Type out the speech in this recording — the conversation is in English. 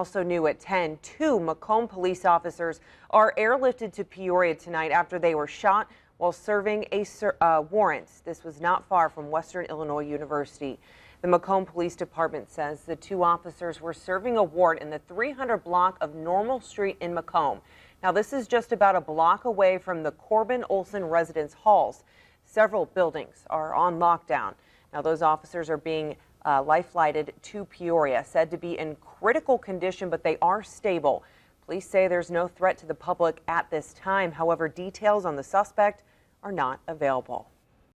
Also new at 10, two Macomb police officers are airlifted to Peoria tonight after they were shot while serving a warrant. This was not far from Western Illinois University. The Macomb Police Department says the two officers were serving a warrant in the 300 block of Normal Street in Macomb. Now, this is just about a block away from the Corbin Olson residence halls. Several buildings are on lockdown. Now, those officers are being life-flighted to Peoria, said to be in critical condition, but they are stable. Police say there's no threat to the public at this time. However, details on the suspect are not available.